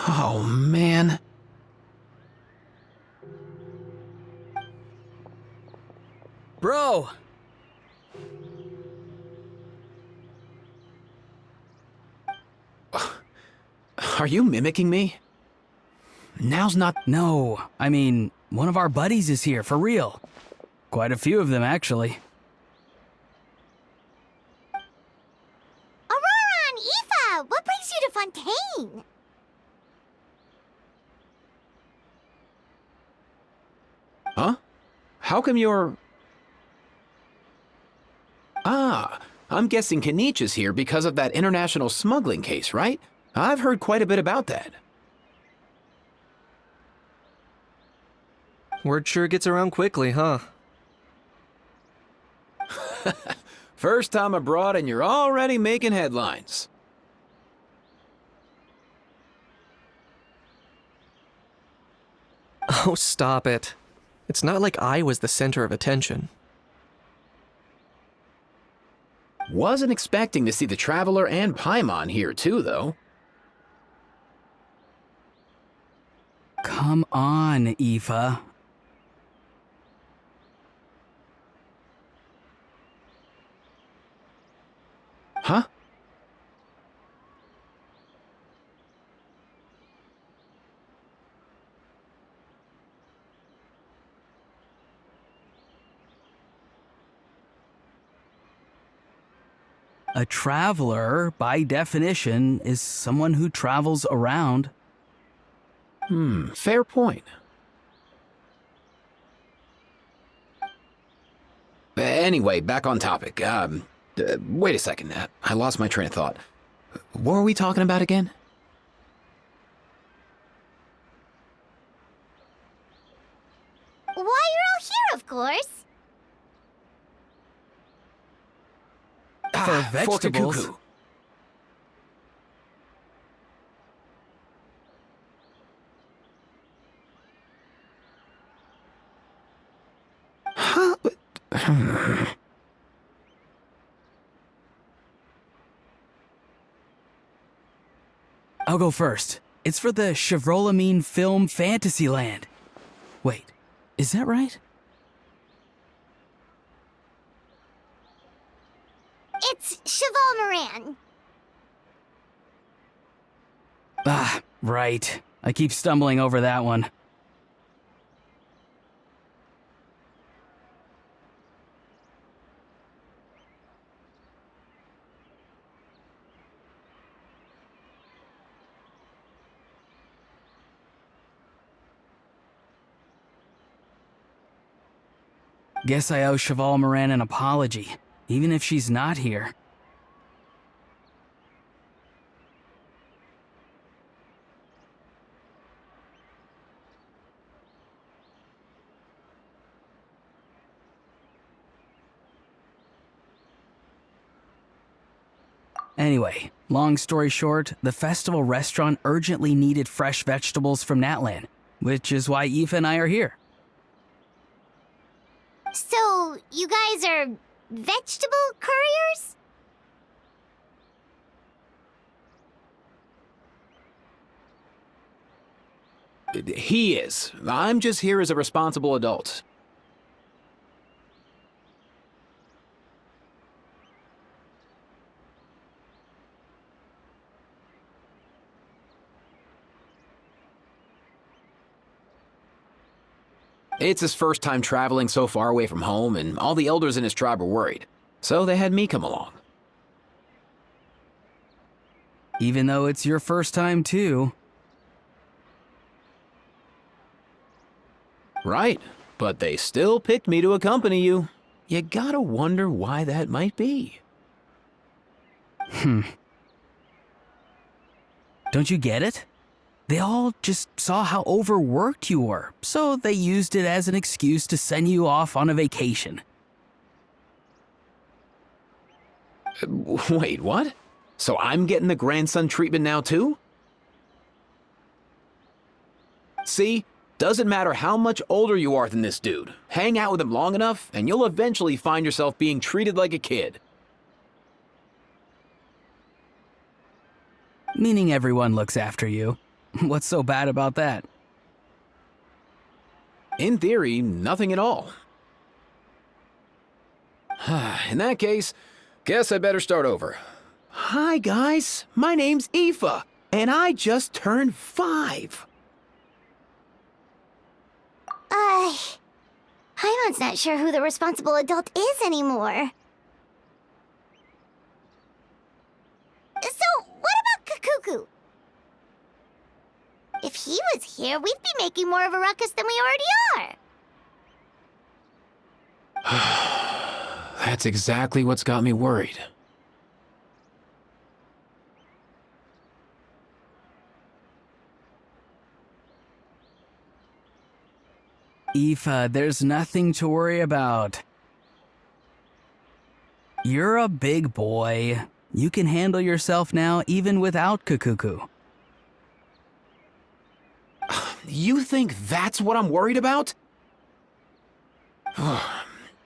Oh, man. Bro! Are you mimicking me? Now's not... No, I mean, one of our buddies is here, for real. Quite a few of them, actually. Aurora and Aoife, what brings you to Fontaine? Huh? How come you're... Ah, I'm guessing Kanich is here because of that international smuggling case, right? I've heard quite a bit about that. Word sure gets around quickly, huh? First time abroad and you're already making headlines. Oh, stop it. It's not like I was the center of attention. Wasn't expecting to see the Traveler and Paimon here too, though. Come on, Aoife. Huh? A traveler, by definition, is someone who travels around. Fair point. Anyway, back on topic. Wait a second. I lost my train of thought. What were we talking about again? Why, you're all here, of course. For vegetables. Fork a cuckoo. Huh? I'll go first. It's for the Chevrolamine Film Fantasyland. Wait, is that right? It's Cheval Moran. Ah, right. I keep stumbling over that one. Guess I owe Cheval Moran an apology, even if she's not here. Anyway, long story short, the festival restaurant urgently needed fresh vegetables from Natlan, which is why Aoife and I are here. So, you guys are vegetable couriers? He is. I'm just here as a responsible adult. It's his first time traveling so far away from home, and all the elders in his tribe were worried. So they had me come along. Even though it's your first time too. Right, but they still picked me to accompany you. You gotta wonder why that might be. Don't you get it? They all just saw how overworked you were, so they used it as an excuse to send you off on a vacation. Wait, what? So I'm getting the grandson treatment now too? See? Doesn't matter how much older you are than this dude. Hang out with him long enough, and you'll eventually find yourself being treated like a kid. Meaning everyone looks after you. What's so bad about that? In theory, nothing at all. In that case, guess I better start over. Hi guys, my name's Aoife, and I just turned 5. Hyman's not sure who the responsible adult is anymore. So, what about Kakuku? If he was here, we'd be making more of a ruckus than we already are. That's exactly what's got me worried. Aoife, there's nothing to worry about. You're a big boy. You can handle yourself now even without Kakuku. You think that's what I'm worried about?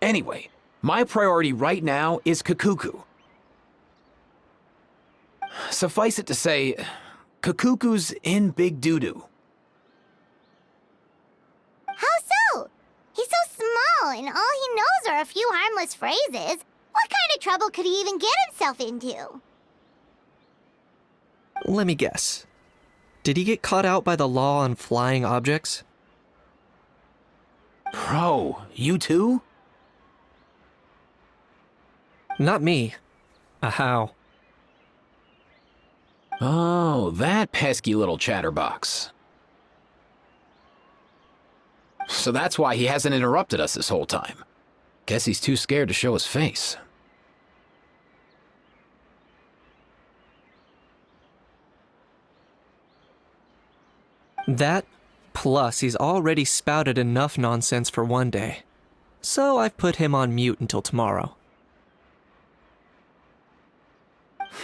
Anyway, my priority right now is Kakuku. Suffice it to say, Kakuku's in big doo-doo. How so? He's so small, and all he knows are a few harmless phrases. What kind of trouble could he even get himself into? Let me guess. Did he get caught out by the law on flying objects? Bro, you too? Not me. How? Oh, that pesky little chatterbox. So that's why he hasn't interrupted us this whole time. Guess he's too scared to show his face. That, plus he's already spouted enough nonsense for one day. So I've put him on mute until tomorrow.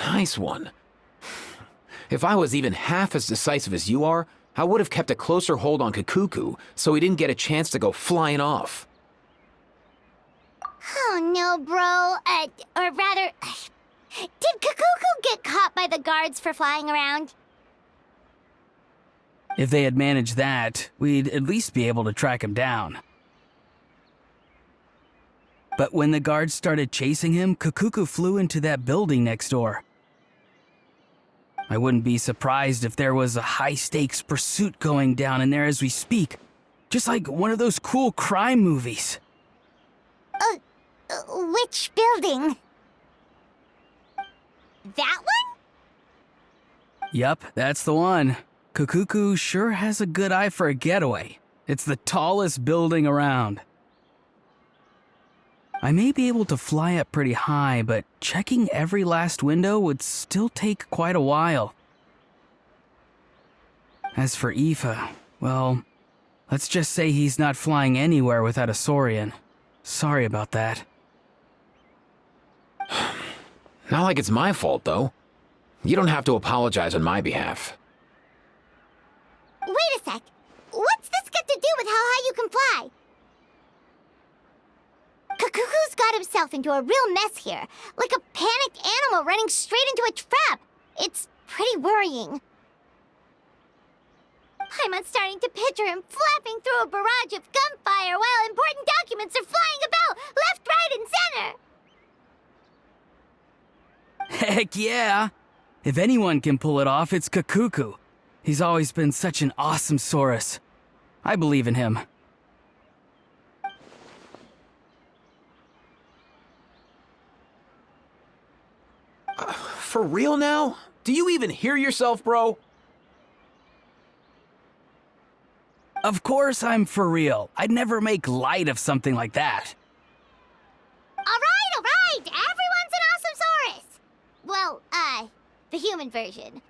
Nice one. If I was even half as decisive as you are, I would have kept a closer hold on Kakuku so he didn't get a chance to go flying off. Oh no, bro. Or rather, did Kakuku get caught by the guards for flying around? If they had managed that, we'd at least be able to track him down. But when the guards started chasing him, Kakuku flew into that building next door. I wouldn't be surprised if there was a high-stakes pursuit going down in there as we speak. Just like one of those cool crime movies. Which building? That one? Yup, that's the one. Kakuku sure has a good eye for a getaway. It's the tallest building around. I may be able to fly up pretty high, but checking every last window would still take quite a while. As for Aoife, well, let's just say he's not flying anywhere without a Saurian. Sorry about that. Not like it's my fault, though. You don't have to apologize on my behalf. Wait a sec. What's this got to do with how high you can fly? Kakuku's got himself into a real mess here. Like a panicked animal running straight into a trap. It's pretty worrying. I'm starting to picture him flapping through a barrage of gunfire while important documents are flying about left, right, and center. Heck yeah! If anyone can pull it off, it's Kakuku. He's always been such an awesome Saurus. I believe in him. For real now? Do you even hear yourself, bro? Of course I'm for real. I'd never make light of something like that. All right. Everyone's an awesome Saurus. Well, the human version.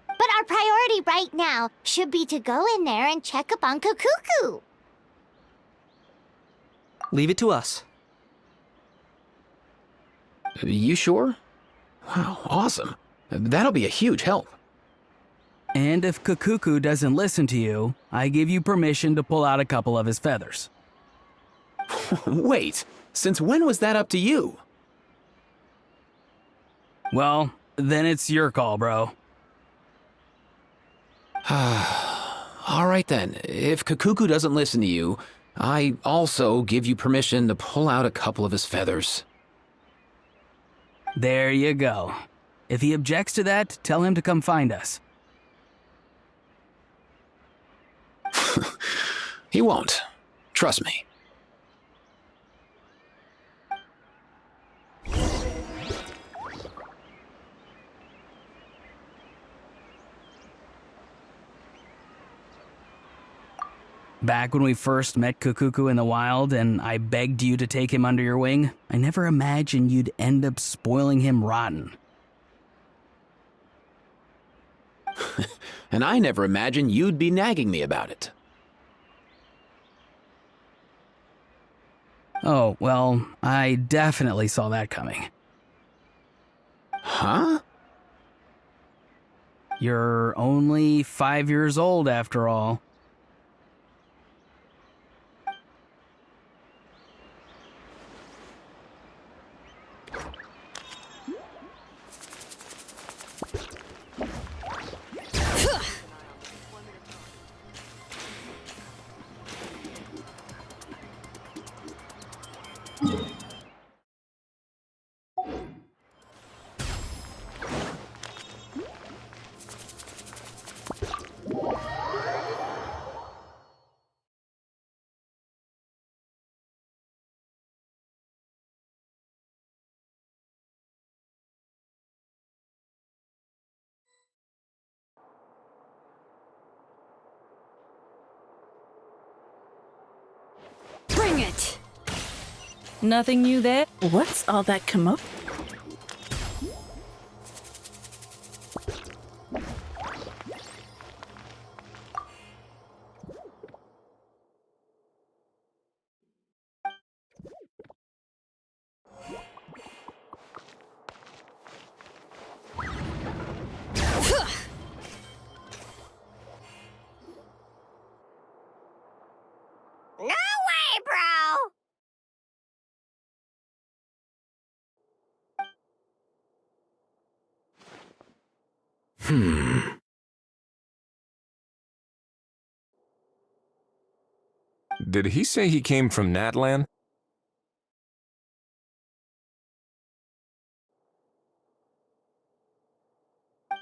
But our priority right now should be to go in there and check up on Kakuku. Leave it to us. You sure? Wow, awesome. That'll be a huge help. And if Kakuku doesn't listen to you, I give you permission to pull out a couple of his feathers. Wait, since when was that up to you? Well, then it's your call, bro. All right then, if Kakuku doesn't listen to you, I also give you permission to pull out a couple of his feathers. There you go. If he objects to that, tell him to come find us. He won't. Trust me. Back when we first met Kakuku in the wild and I begged you to take him under your wing, I never imagined you'd end up spoiling him rotten. And I never imagined you'd be nagging me about it. Oh, well, I definitely saw that coming. Huh? You're only 5 years old after all. Bring it! Nothing new there? What's all that commotion? No way, bro! Did he say he came from Natlan?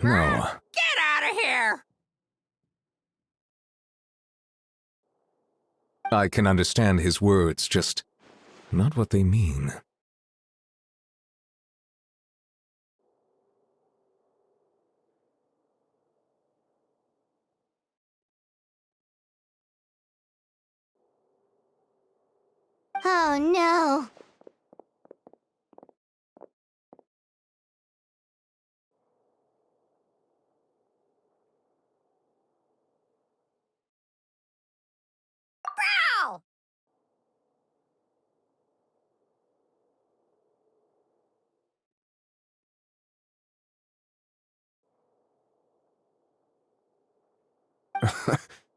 No. Get out of here! I can understand his words, just not what they mean. Oh no. Bro!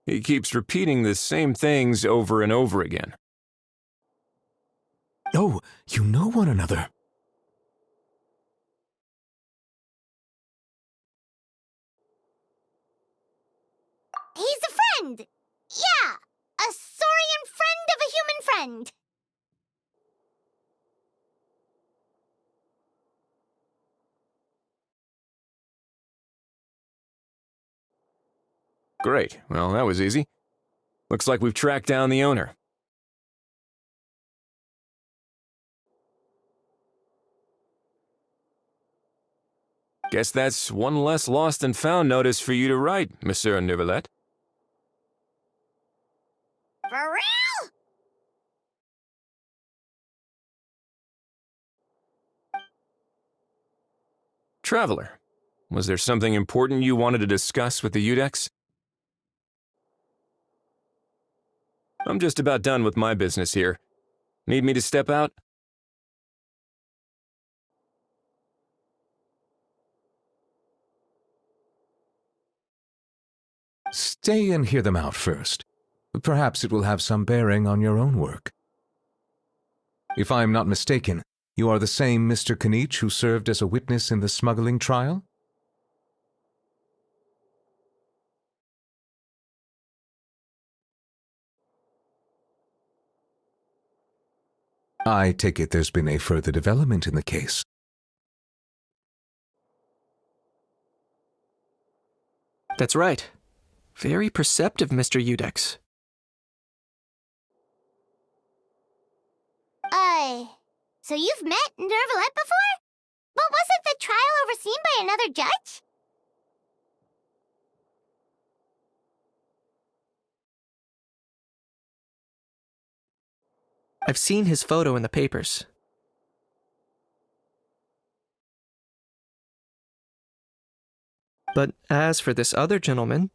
He keeps repeating the same things over and over again. Oh, you know one another. He's a friend! Yeah! A saurian friend of a human friend! Great. Well, that was easy. Looks like we've tracked down the owner. Guess that's one less lost and found notice for you to write, Monsieur Neuvillette. For real? Traveler, was there something important you wanted to discuss with the Udex? I'm just about done with my business here. Need me to step out? Stay and hear them out first. Perhaps it will have some bearing on your own work. If I am not mistaken, you are the same Mr. Kanich who served as a witness in the smuggling trial? I take it there's been a further development in the case. That's right. Very perceptive, Mr. Udex. So you've met Nervalette before? But wasn't the trial overseen by another judge? I've seen his photo in the papers. But as for this other gentleman,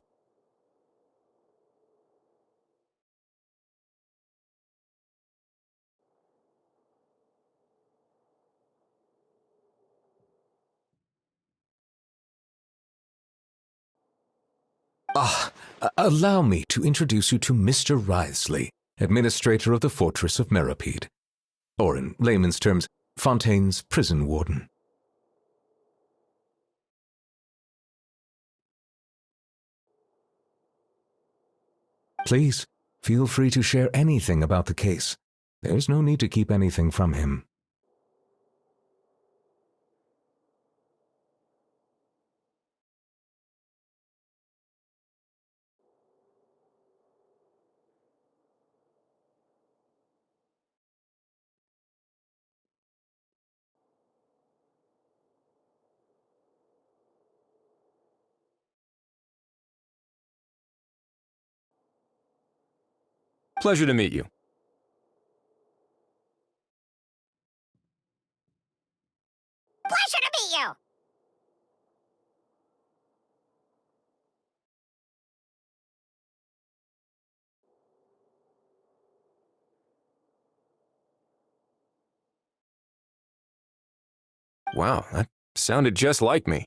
Allow me to introduce you to Mr. Wriothesley, administrator of the Fortress of Mermopede, or in layman's terms, Fontaine's prison warden. Please, feel free to share anything about the case. There's no need to keep anything from him. Pleasure to meet you. Pleasure to meet you! Wow, that sounded just like me.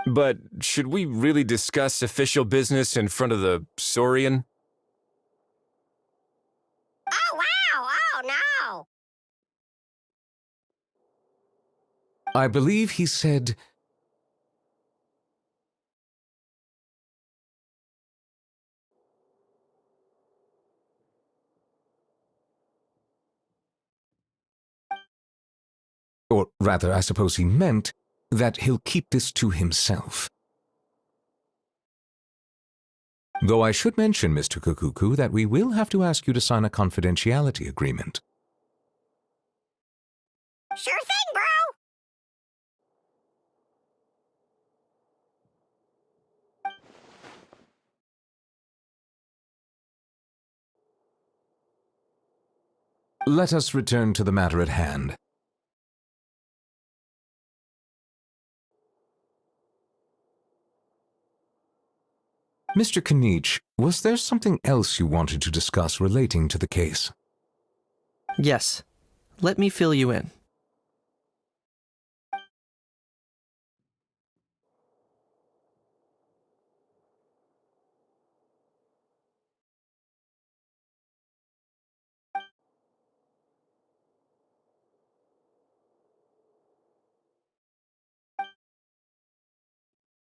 But should we really discuss official business in front of the Saurian? Oh, wow! Oh, no! I believe he said... Or rather, I suppose he meant that he'll keep this to himself. Though I should mention, Mr. Kukuku, that we will have to ask you to sign a confidentiality agreement. Sure thing, bro! Let us return to the matter at hand. Mr. Kanich, was there something else you wanted to discuss relating to the case? yes. Let me fill you in.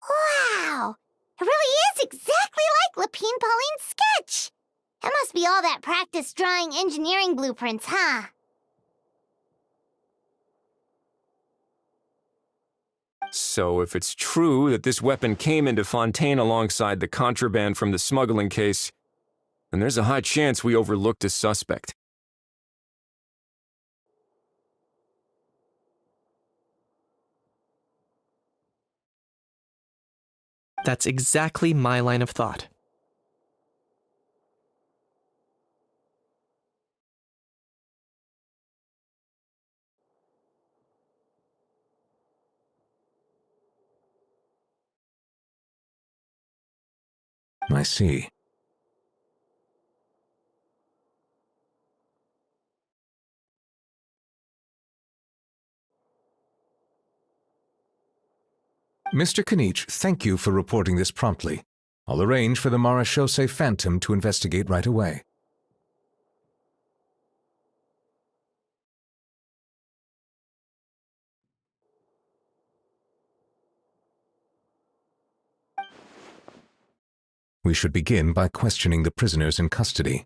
Wow! It really is exactly like Lapine Pauline's sketch! It must be all that practice drawing engineering blueprints, huh? So if it's true that this weapon came into Fontaine alongside the contraband from the smuggling case, then there's a high chance we overlooked a suspect. That's exactly my line of thought. I see. Mr. Kanich, thank you for reporting this promptly. I'll arrange for the Marechaussee Phantom to investigate right away. We should begin by questioning the prisoners in custody.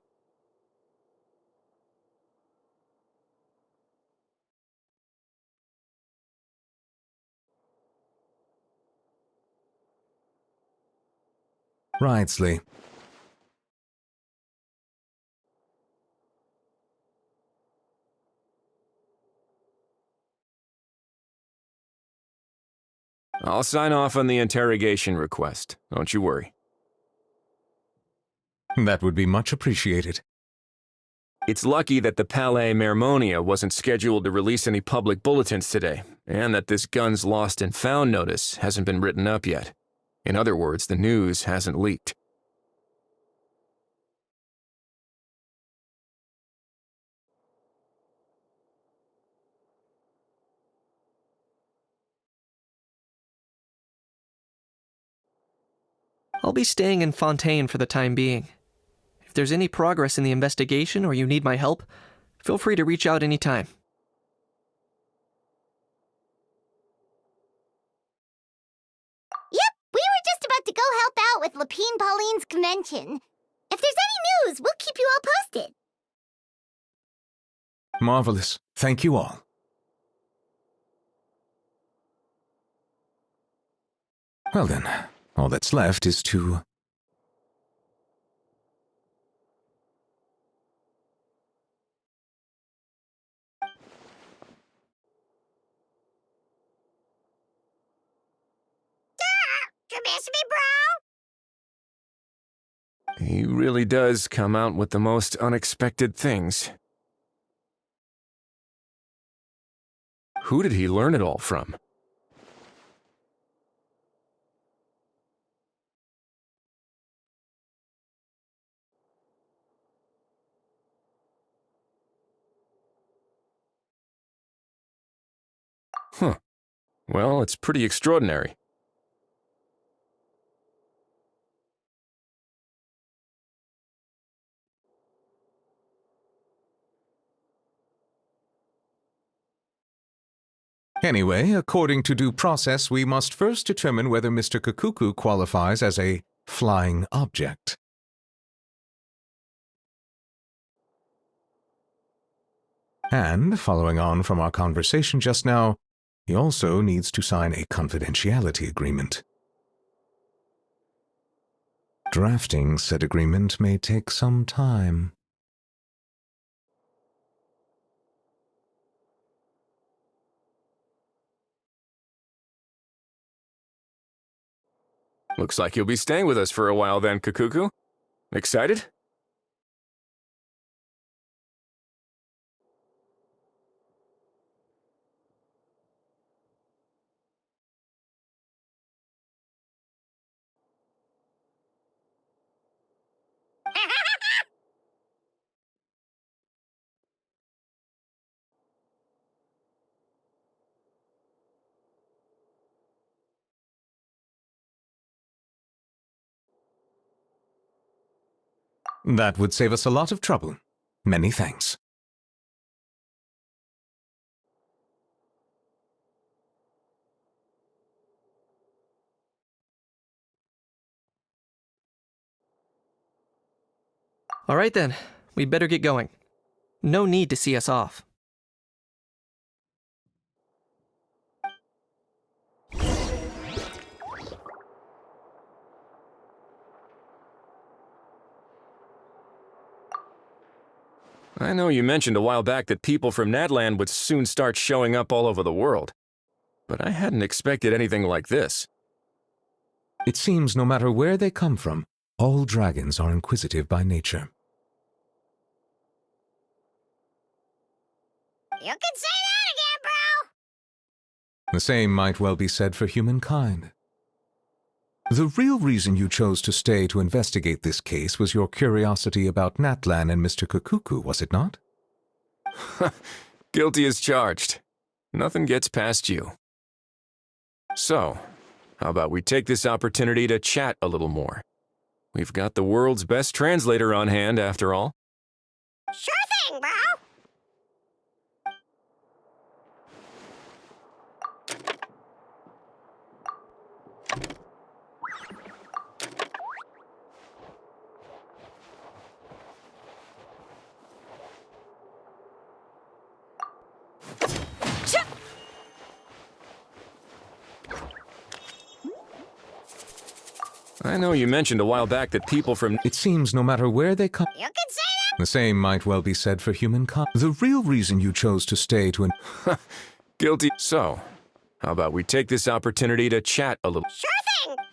Ridesley. I'll sign off on the interrogation request. Don't you worry. That would be much appreciated. It's lucky that the Palais Mermonia wasn't scheduled to release any public bulletins today, and that this guns lost and found notice hasn't been written up yet. In other words, the news hasn't leaked. I'll be staying in Fontaine for the time being. If there's any progress in the investigation or you need my help, feel free to reach out anytime. Yep, we were just about to go help out with Lapine Pauline's convention. If there's any news, we'll keep you all posted. Marvelous. Thank you all. Well then, all that's left is to... You miss me, bro? He really does come out with the most unexpected things. Who did he learn it all from? Huh. Well, it's pretty extraordinary. Anyway, according to due process, we must first determine whether Mr. Kakuku qualifies as a flying object. And, following on from our conversation just now, he also needs to sign a confidentiality agreement. Drafting said agreement may take some time. Looks like you'll be staying with us for a while then, Kakuku. Excited? That would save us a lot of trouble. Many thanks. All right then, we better get going. No need to see us off. I know you mentioned a while back that people from Natland would soon start showing up all over the world, but I hadn't expected anything like this. It seems no matter where they come from, all dragons are inquisitive by nature. You can say that again, bro! The same might well be said for humankind. The real reason you chose to stay to investigate this case was your curiosity about Natlan and Mr. Kakuku, was it not? Guilty as charged. Nothing gets past you. So, how about we take this opportunity to chat a little more? We've got the world's best translator on hand, after all. Sure thing, bro. I know you mentioned a while back that people from... It seems no matter where they come, You can say that. the same might well be said for humankind. The real reason you chose to stay to Guilty. So, how about we take this opportunity to chat a little? Sure thing.